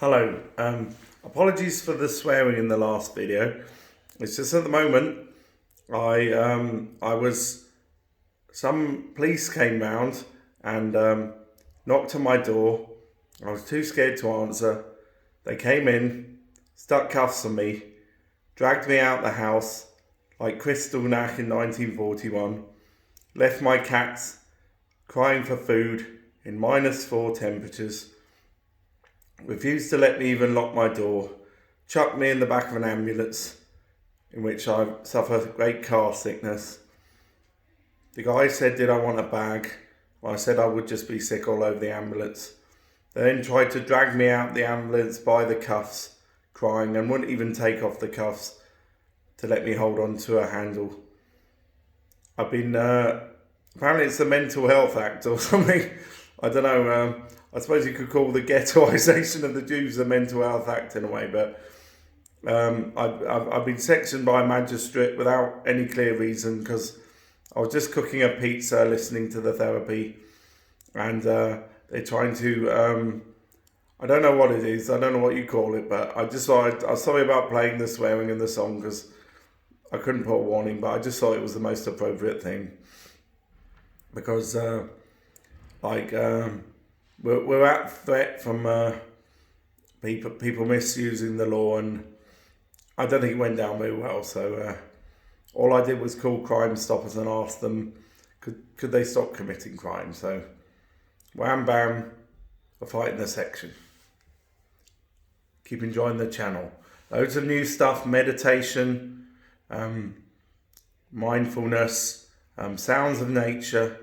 Hello, apologies for the swearing in the last video. It's just at the moment some police came round and knocked on my door. I was too scared to answer. They came in, stuck cuffs on me, dragged me out the house like Kristallnacht in 1941, left my cats crying for food in -4 temperatures, refused to let me even lock my door, chucked me in the back of an ambulance in which I suffered great car sickness. The guy said, did I want a bag? I said I would just be sick all over the ambulance. They then tried to drag me out the ambulance by the cuffs, crying, and wouldn't even take off the cuffs to let me hold on to a handle. I've been, apparently it's the Mental Health Act or something. I don't know, I suppose you could call the ghettoisation of the Jews the Mental Health Act in a way, but I've been sectioned by a magistrate without any clear reason because I was just cooking a pizza, listening to the therapy, and they're trying to, I don't know what it is, I don't know what you call it, but I just thought, I'm sorry about playing the swearing in the song because I couldn't put a warning, but I just thought it was the most appropriate thing. Because, we're at threat from people misusing the law, and I don't think it went down very well, so all I did was call Crime Stoppers and ask them, could they stop committing crime? So, wham bam, a fight in the section. Keep enjoying the channel. Loads of new stuff, meditation, mindfulness, sounds of nature,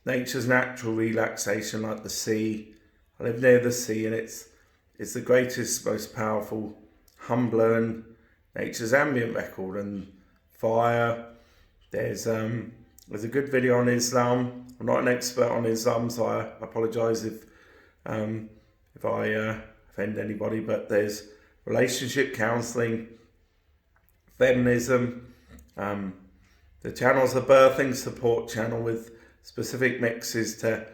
nature's natural relaxation like the sea. I live near the sea, and it's the greatest, most powerful, humbler, and nature's ambient record. And fire. There's a good video on Islam. I'm not an expert on Islam, so I apologise if I offend anybody. But there's relationship counselling, feminism. The channel's a birthing support channel with specific mixes to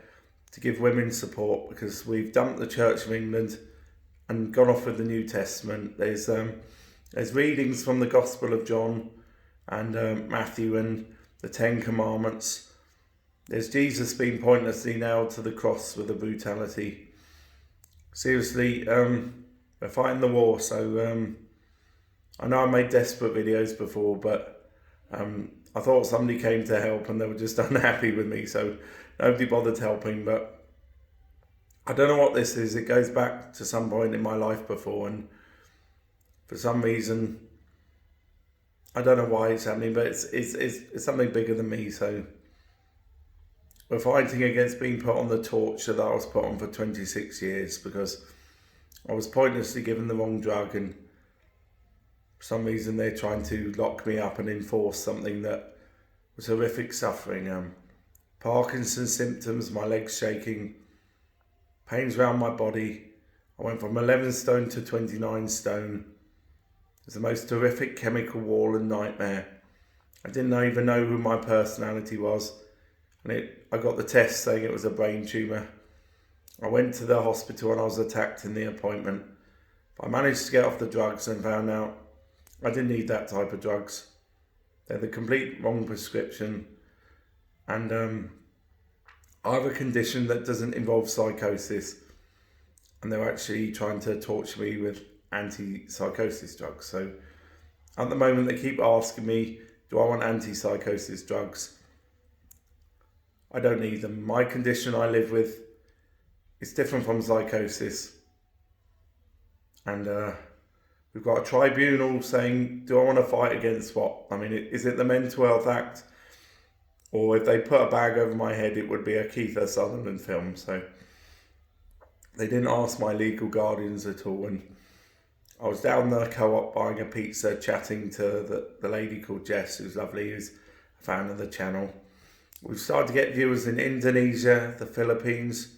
give women support, because we've dumped the Church of England and gone off with the New Testament. There's readings from the Gospel of John and Matthew and the Ten Commandments. There's Jesus being pointlessly nailed to the cross with a brutality. Seriously, we're fighting the war, so I know I made desperate videos before, but I thought somebody came to help and they were just unhappy with me, so nobody bothered helping. But I don't know what this is. It goes back to some point in my life before, and for some reason, I don't know why it's happening, but it's something bigger than me. So we're fighting against being put on the torture that I was put on for 26 years because I was pointlessly given the wrong drug, and for some reason they're trying to lock me up and enforce something that was horrific suffering. Parkinson's symptoms, my legs shaking, pains around my body. I went from 11 stone to 29 stone. It's the most horrific chemical wall and nightmare. I didn't even know who my personality was, and I got the test saying it was a brain tumour. I went to the hospital and I was attacked in the appointment. I managed to get off the drugs and found out I didn't need that type of drugs. They're the complete wrong prescription. And I have a condition that doesn't involve psychosis. And they're actually trying to torture me with anti-psychosis drugs. So at the moment they keep asking me, do I want anti-psychosis drugs? I don't need them. My condition I live with is different from psychosis. And we've got a tribunal saying, do I want to fight against what? I mean, is it the Mental Health Act? Or if they put a bag over my head, it would be a Keith Sutherland film. So they didn't ask my legal guardians at all. And I was down the co-op buying a pizza, chatting to the lady called Jess, who's lovely, who's a fan of the channel. We've started to get viewers in Indonesia, the Philippines,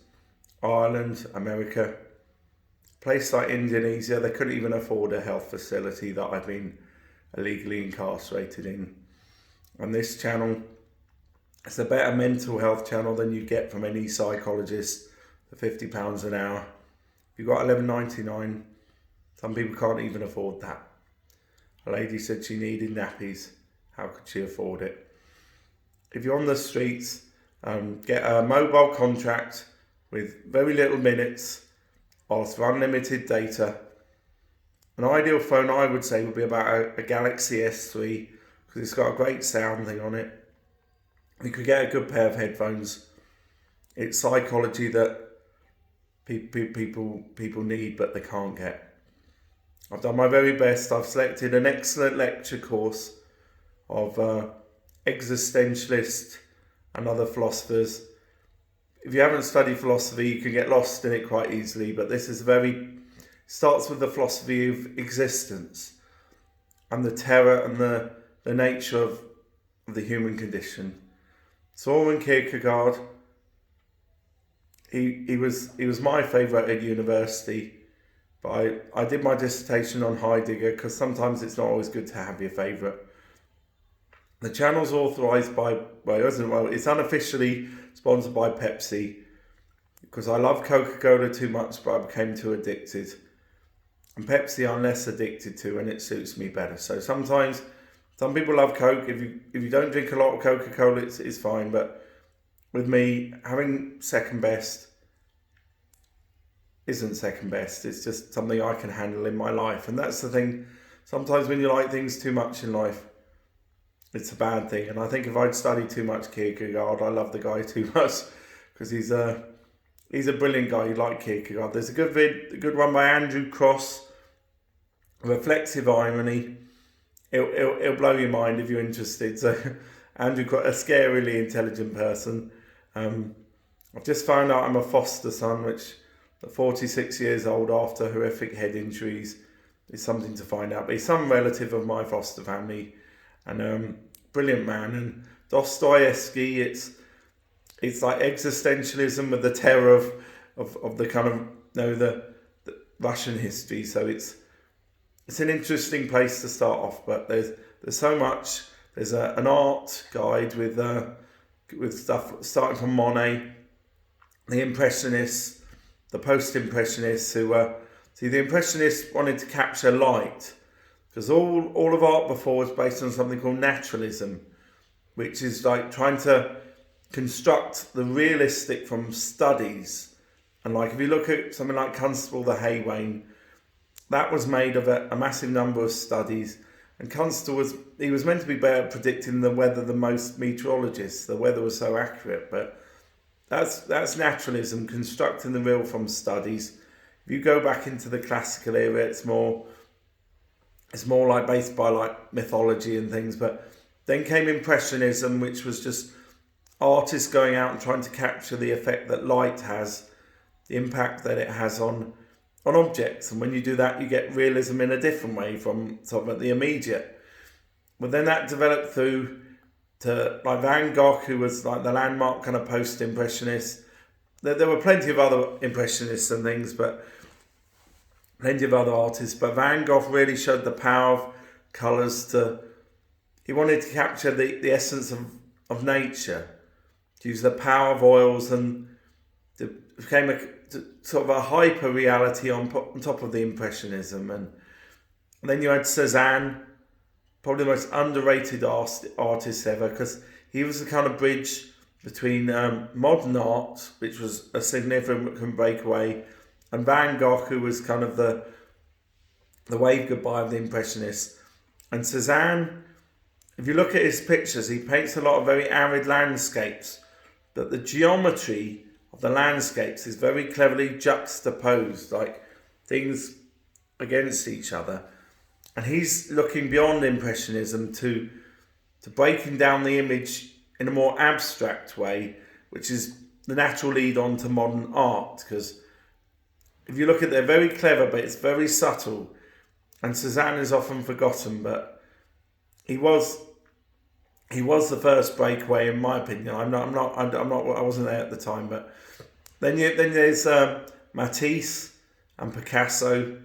Ireland, America. Place like Indonesia, they couldn't even afford a health facility that I've been illegally incarcerated in. On this channel, it's a better mental health channel than you get from any psychologist for £50 an hour. If you've got £11.99, some people can't even afford that. A lady said she needed nappies. How could she afford it? If you're on the streets, get a mobile contract with very little minutes, ask for unlimited data. An ideal phone, I would say, would be about a Galaxy S3 because it's got a great sound thing on it. You could get a good pair of headphones. It's psychology that people need but they can't get. I've done my very best. I've selected an excellent lecture course of existentialists and other philosophers. If you haven't studied philosophy, you can get lost in it quite easily, but this is starts with the philosophy of existence and the terror and the nature of the human condition. Soren Kierkegaard, he was my favourite at university, but I did my dissertation on Heidegger because sometimes it's not always good to have your favourite. The channel's authorised it's unofficially sponsored by Pepsi because I love Coca-Cola too much, but I became too addicted. And Pepsi I'm less addicted to, and it suits me better. So sometimes, some people love Coke. If you don't drink a lot of Coca-Cola, it's fine. But with me, having second best isn't second best. It's just something I can handle in my life. And that's the thing. Sometimes when you like things too much in life, it's a bad thing. And I think if I'd studied too much Kierkegaard, I love the guy too much because he's a brilliant guy. You like Kierkegaard. There's a good one by Andrew Cross, Reflexive Irony. It'll blow your mind if you're interested. So Andrew Cross, a scarily intelligent person. I've just found out I'm a foster son, which at 46 years old after horrific head injuries is something to find out. But he's some relative of my foster family. And brilliant man. And Dostoevsky, it's like existentialism with the terror of the kind of the Russian history. So it's an interesting place to start off. But there's so much. There's an art guide with stuff starting from Monet, the Impressionists, the Post-Impressionists the Impressionists wanted to capture light. Because all of art before was based on something called naturalism, which is like trying to construct the realistic from studies. And like if you look at something like Constable the Haywain, that was made of a massive number of studies. And Constable was meant to be better at predicting the weather than most meteorologists. The weather was so accurate, but that's naturalism, constructing the real from studies. If you go back into the classical era, it's more like based by like mythology and things. But then came Impressionism, which was just artists going out and trying to capture the effect that light has, the impact that it has on objects. And when you do that, you get realism in a different way from sort of the immediate. But then that developed through to like Van Gogh, who was like the landmark kind of post-impressionist. There were plenty of other impressionists and things, but plenty of other artists, but Van Gogh really showed the power of colours he wanted to capture the essence of nature, to use the power of oils, and it became sort of a hyper reality on top of the Impressionism. And then you had Cézanne, probably the most underrated artist ever, because he was the kind of bridge between modern art, which was a significant breakaway, and Van Gogh, who was kind of the wave goodbye of the Impressionists. And Cézanne, if you look at his pictures, he paints a lot of very arid landscapes, but the geometry of the landscapes is very cleverly juxtaposed, like things against each other. And he's looking beyond Impressionism to breaking down the image in a more abstract way, which is the natural lead on to modern art, because if you look at it, they're very clever, but it's very subtle. And Cézanne is often forgotten, but he was the first breakaway, in my opinion. I wasn't there at the time, but then there's Matisse and Picasso,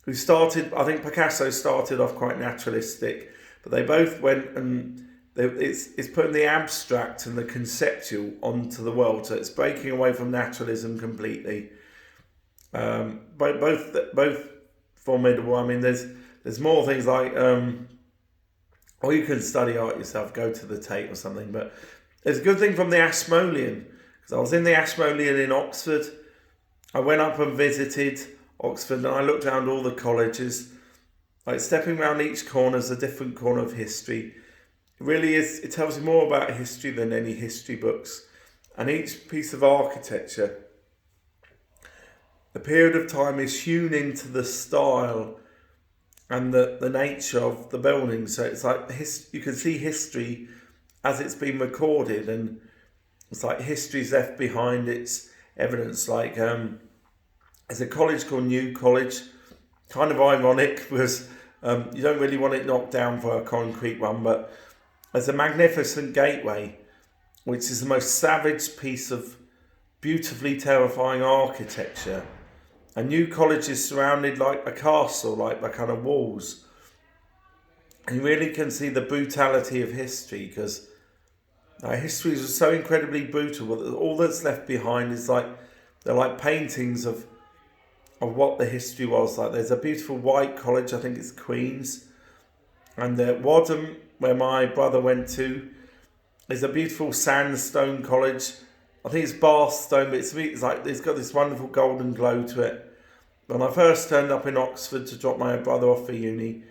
who started. I think Picasso started off quite naturalistic, but they both went and it's putting the abstract and the conceptual onto the world. So it's breaking away from naturalism completely. Both formidable. I mean, there's more things like, or you can study art yourself, go to the Tate or something. But there's a good thing from the Ashmolean, because I was in the Ashmolean in Oxford. I went up and visited Oxford, and I looked around all the colleges. Like, stepping around each corner is a different corner of history. It really is. It tells you more about history than any history books. And each piece of architecture, the period of time is hewn into the style and the nature of the building. So it's like you can see history as it's been recorded, and it's like history's left behind its evidence. Like, there's a college called New College. Kind of ironic because you don't really want it knocked down for a concrete one, but there's a magnificent gateway, which is the most savage piece of beautifully terrifying architecture. A New College is surrounded like a castle, like by kind of walls. And you really can see the brutality of history, because history is so incredibly brutal. All that's left behind is they're like paintings of what the history was. Like, there's a beautiful white college, I think it's Queen's, and Wadham, where my brother went to, is a beautiful sandstone college. I think it's Bath stone, but it's like it's got this wonderful golden glow to it. When I first turned up in Oxford to drop my brother off for uni,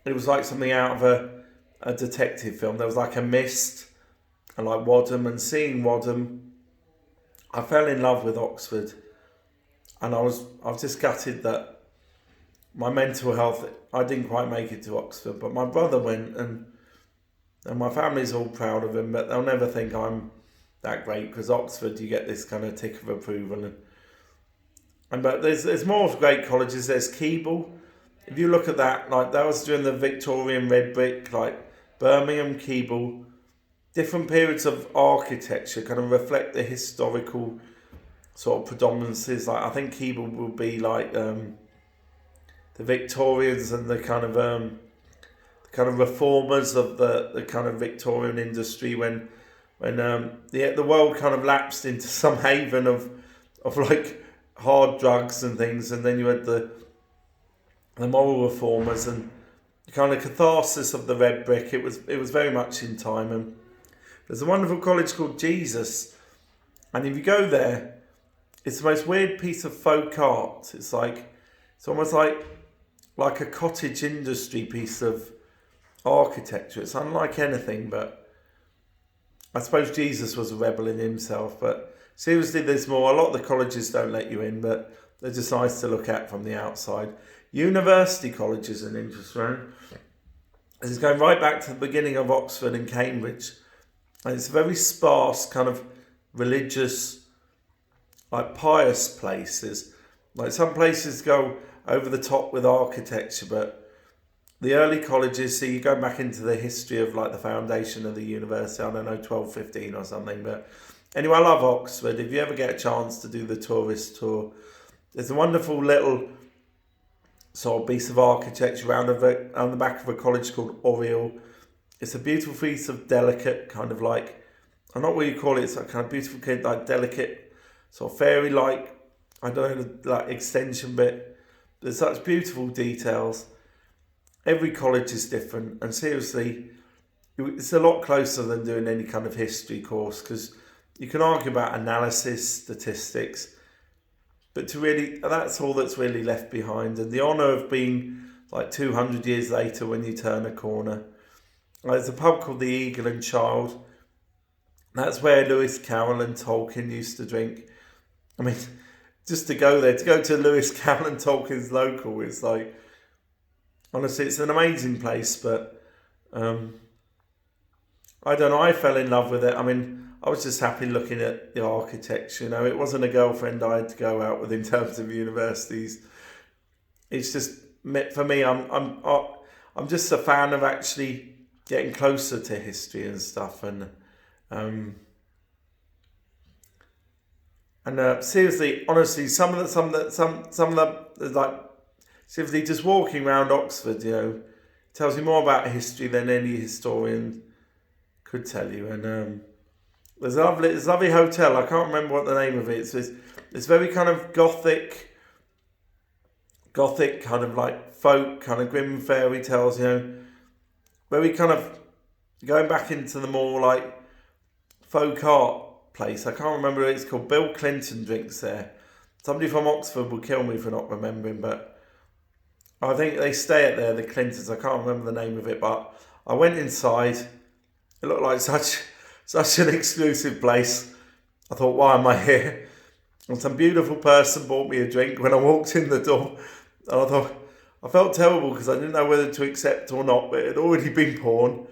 it was like something out of a detective film. There was like a mist, and like Wadham, and seeing Wadham, I fell in love with Oxford. And I was just gutted that my mental health, I didn't quite make it to Oxford, but my brother went, and my family's all proud of him, but they'll never think I'm that great, because Oxford, you get this kind of tick of approval. But there's more great colleges. There's Keble. If you look at that, like, that was during the Victorian red brick, like Birmingham, Keble, different periods of architecture kind of reflect the historical sort of predominances. Like, I think Keble will be like the Victorians and the kind of reformers of the kind of Victorian industry, when the world kind of lapsed into some haven of like hard drugs and things, and then you had the moral reformers and the kind of catharsis of the red brick. It was very much in time. And there's a wonderful college called Jesus, and if you go there, it's the most weird piece of folk art. It's almost like a cottage industry piece of architecture. It's unlike anything, but I suppose Jesus was a rebel in himself. But seriously, there's more. A lot of the colleges don't let you in, but they're just nice to look at from the outside. University college is an interesting one. This is going right back to the beginning of Oxford and Cambridge. And it's a very sparse kind of religious, like pious places. Like, some places go over the top with architecture, but the early colleges, so you go back into the history of like the foundation of the university, I don't know, 1215 or something. But anyway, I love Oxford. If you ever get a chance to do the tourist tour, there's a wonderful little sort of piece of architecture around the back of a college called Oriel. It's a beautiful piece of delicate kind of like, I don't know what you call it, it's like kind of beautiful, like delicate, sort of fairy-like, I don't know, like extension bit. There's such beautiful details. Every college is different, and seriously, it's a lot closer than doing any kind of history course, because you can argue about analysis, statistics, but that's all that's really left behind. And the honour of being like 200 years later when you turn a corner. There's a pub called the Eagle and Child. That's where Lewis Carroll and Tolkien used to drink. I mean, just to go there, to go to Lewis Carroll and Tolkien's local, it's like, honestly, it's an amazing place. But I don't know, I fell in love with it. I mean, I was just happy looking at the architecture. You know, it wasn't a girlfriend I had to go out with in terms of universities. It's just, for me, I'm just a fan of actually getting closer to history and stuff. And seriously, honestly, some of the like, seriously, just walking around Oxford, you know, tells you more about history than any historian could tell you. And there's a lovely hotel. I can't remember what the name of it is. It's very kind of gothic, gothic kind of like folk, kind of grim fairy tales, very kind of going back into the more like folk art place. I can't remember what it's called. Bill Clinton drinks there. Somebody from Oxford will kill me for not remembering, but I think they stay at there, the Clintons. I can't remember the name of it, but I went inside. It looked like such an exclusive place. I thought, why am I here? And some beautiful person bought me a drink when I walked in the door. And I thought, I felt terrible because I didn't know whether to accept or not, but it had already been poured.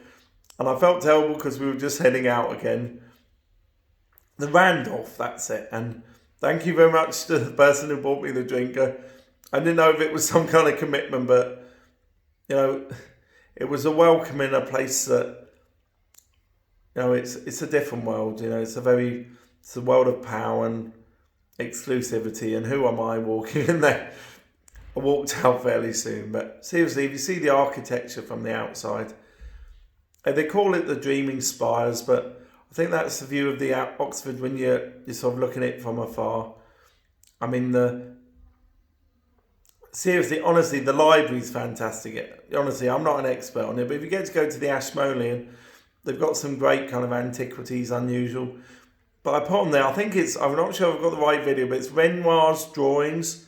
And I felt terrible because we were just heading out again. The Randolph, that's it. And thank you very much to the person who bought me the drink. I didn't know if it was some kind of commitment, but, it was a welcome in a place that, it's a different world. It's a world of power and exclusivity. And who am I walking in there? I walked out fairly soon. But seriously, if you see the architecture from the outside, they call it the Dreaming Spires, but I think that's the view of the Oxford when you're sort of looking at it from afar. I mean, seriously, honestly, the library's fantastic. Honestly, I'm not an expert on it, but if you get to go to the Ashmolean, they've got some great kind of antiquities, unusual. But I put on there, I'm not sure I've got the right video, but it's Renoir's drawings.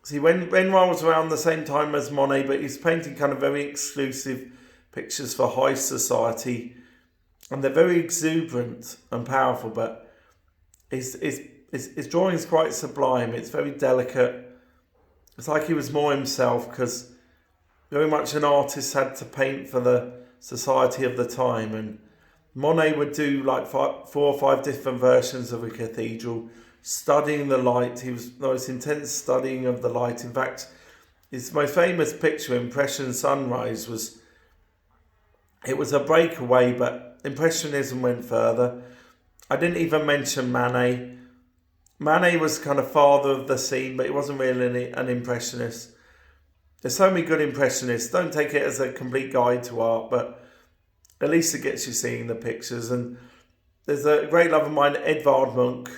See, when Renoir was around the same time as Monet, but he's painting kind of very exclusive pictures for high society. And they're very exuberant and powerful, but his drawing is quite sublime. It's very delicate. It's like he was more himself, because very much an artist had to paint for the society of the time. And Monet would do like 4 or 5 different versions of a cathedral, studying the light. He was the most intense studying of the light. In fact, his most famous picture, Impression Sunrise, was a breakaway, but Impressionism went further. I didn't even mention Manet. Manet was kind of father of the scene, but he wasn't really an impressionist. There's so many good impressionists. Don't take it as a complete guide to art, but at least it gets you seeing the pictures. And there's a great love of mine, Edvard Munch,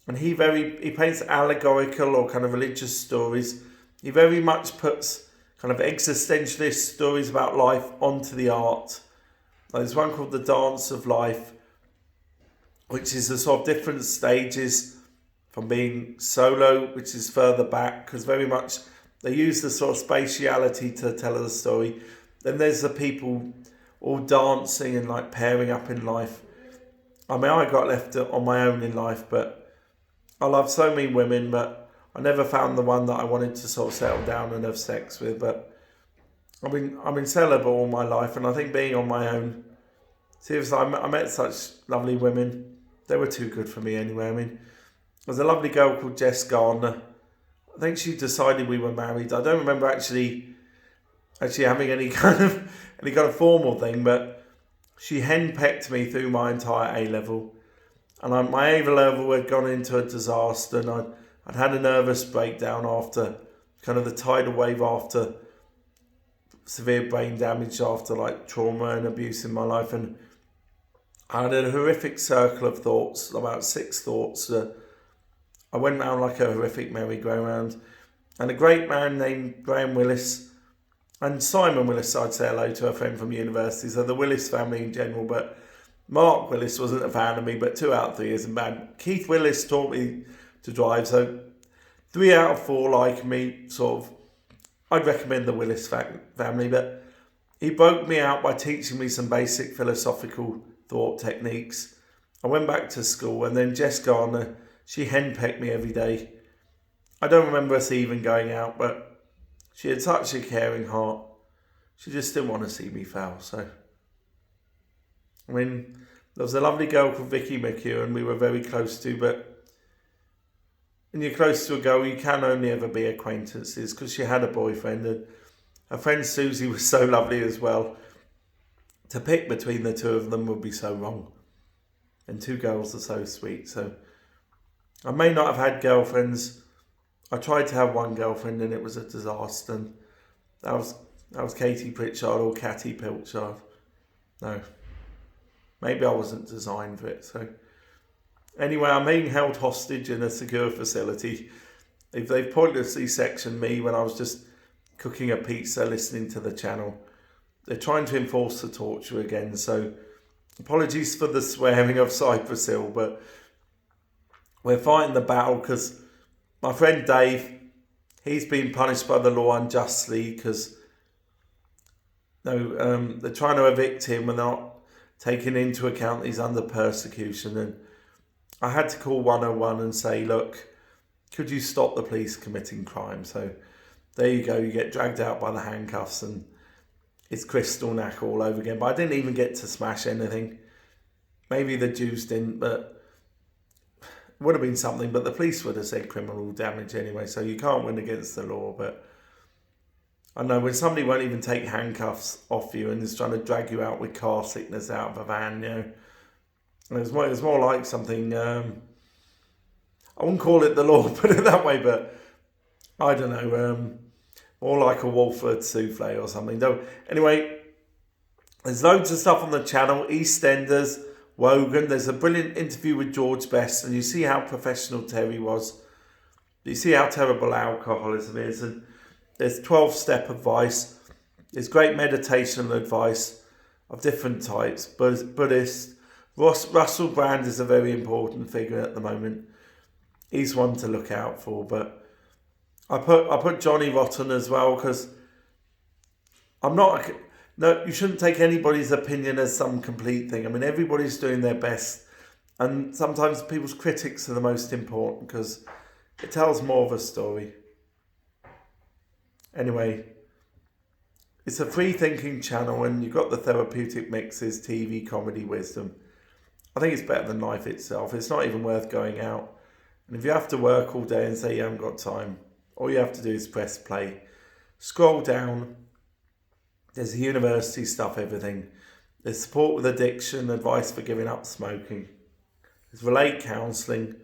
and he paints allegorical or kind of religious stories. He very much puts kind of existentialist stories about life onto the art. There's one called The Dance of Life, which is the sort of different stages from being solo, which is further back, because very much they use the sort of spatiality to tell the story. Then there's the people all dancing and like pairing up in life. I mean, I got left on my own in life, but I love so many women, but I never found the one that I wanted to sort of settle down and have sex with. But I've been celibate all my life, and I think being on my own, seriously, I met such lovely women. They were too good for me anyway. I mean, there's a lovely girl called Jess Garner. I think she decided we were married. I don't remember actually having any kind of formal thing, but she henpecked me through my entire A level, and my A level had gone into a disaster, and I'd had a nervous breakdown after kind of the tidal wave after severe brain damage after like trauma and abuse in my life, and I had a horrific circle of thoughts, about 6 thoughts. I went round like a horrific merry-go-round, and a great man named Graham Willis and Simon Willis, I'd say hello to, a friend from university, so the Willis family in general, but Mark Willis wasn't a fan of me, but 2 out of 3 isn't bad. Keith Willis taught me to drive, so 3 out of 4 like me, sort of. I'd recommend the Willis family, but he broke me out by teaching me some basic philosophical thought techniques. I went back to school, and then Jess Garner, she henpecked me every day. I don't remember us even going out, but she had such a caring heart. She just didn't want to see me fail, so. I mean, there was a lovely girl called Vicky McEwen we were very close to, but when you're close to a girl, you can only ever be acquaintances, because she had a boyfriend, and her friend Susie was so lovely as well. To pick between the 2 of them would be so wrong. And 2 girls are so sweet, so I may not have had girlfriends. I tried to have one girlfriend and it was a disaster. And that was Katie Pritchard or Catty Pilchard. No. Maybe I wasn't designed for it, so. Anyway, I'm being held hostage in a secure facility. They've pointlessly sectioned me when I was just cooking a pizza, listening to the channel. They're trying to enforce the torture again, so apologies for the swearing of Cypress Hill, but we're fighting the battle because my friend Dave, he's been punished by the law unjustly because they're trying to evict him and they're not taking into account he's under persecution. And I had to call 101 and say, look, could you stop the police committing crime? So there you go, you get dragged out by the handcuffs and it's crystal knack all over again. But I didn't even get to smash anything. Maybe the Jews didn't, but it would have been something. But the police would have said criminal damage anyway, so you can't win against the law. But I know when somebody won't even take handcuffs off you and is trying to drag you out with car sickness out of a van, it was more like something, I wouldn't call it the law, put it that way, but I don't know, more like a Walford souffle or something. Anyway, there's loads of stuff on the channel, EastEnders, Wogan. There's a brilliant interview with George Best, and you see how professional Terry was. You see how terrible alcoholism is, and there's 12-step advice. There's great meditation advice of different types. Buddhist. Russell Brand is a very important figure at the moment. He's one to look out for. But I put Johnny Rotten as well because I'm not. No, you shouldn't take anybody's opinion as some complete thing. I mean, everybody's doing their best, and sometimes people's critics are the most important because it tells more of a story. Anyway, it's a free-thinking channel and you've got the therapeutic mixes, TV, comedy, wisdom. I think it's better than life itself. It's not even worth going out. And if you have to work all day and say you haven't got time, all you have to do is press play. Scroll down. There's the university stuff, everything. There's support with addiction, advice for giving up smoking. There's relate counselling.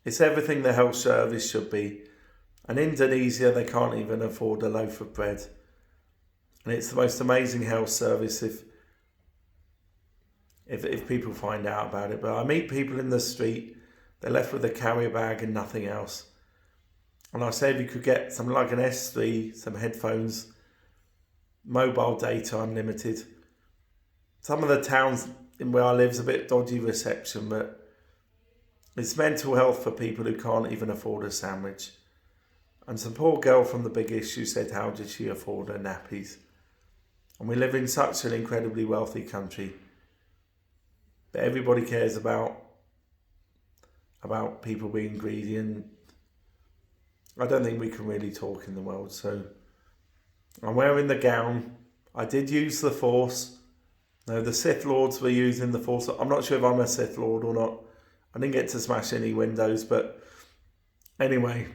It's everything the health service should be. In Indonesia, they can't even afford a loaf of bread. And it's the most amazing health service if people find out about it. But I meet people in the street, they're left with a carrier bag and nothing else. And I say if you could get something like an S3, some headphones, mobile data unlimited. Some of the towns in where I live is a bit dodgy reception, but it's mental health for people who can't even afford a sandwich. And some poor girl from The Big Issue said, how did she afford her nappies? And we live in such an incredibly wealthy country. But everybody cares about people being greedy, and I don't think we can really talk in the world. So I'm wearing the gown. I did use the Force. No, the Sith Lords were using the Force. I'm not sure if I'm a Sith Lord or not. I didn't get to smash any windows, but anyway,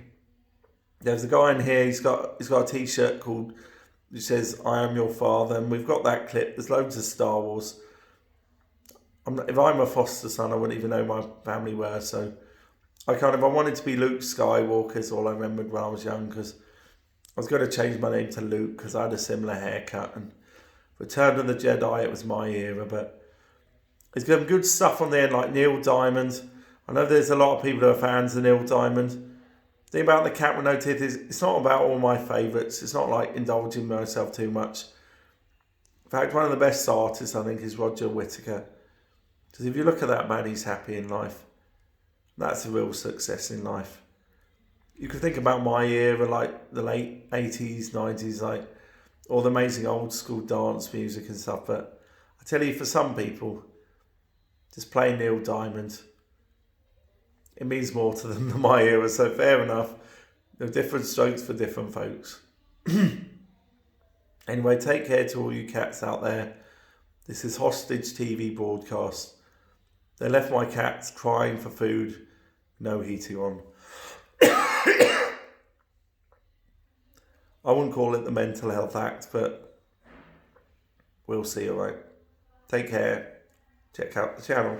there's a guy in here. He's got a T-shirt called which says "I am your father," and we've got that clip. There's loads of Star Wars. If I'm a foster son, I wouldn't even know my family were. So I wanted to be Luke Skywalker. Is all I remembered when I was young, because I was going to change my name to Luke because I had a similar haircut. And Return of the Jedi, it was my era, but there's some good stuff on there, like Neil Diamond. I know there's a lot of people who are fans of Neil Diamond. The thing about The Cat with No Teeth is it's not about all my favourites. It's not like indulging myself too much. In fact, one of the best artists, I think, is Roger Whittaker. Because if you look at that man, he's happy in life. That's a real success in life. You could think about my era, like the late 80s, 90s, like all the amazing old school dance music and stuff. But I tell you, for some people, just playing Neil Diamond, it means more to them than my era. So fair enough. There are different strokes for different folks. Anyway, take care to all you cats out there. This is Hostage TV broadcast. They left my cats crying for food, no heating on. I wouldn't call it the Mental Health Act, but we'll see, alright? Take care. Check out the channel.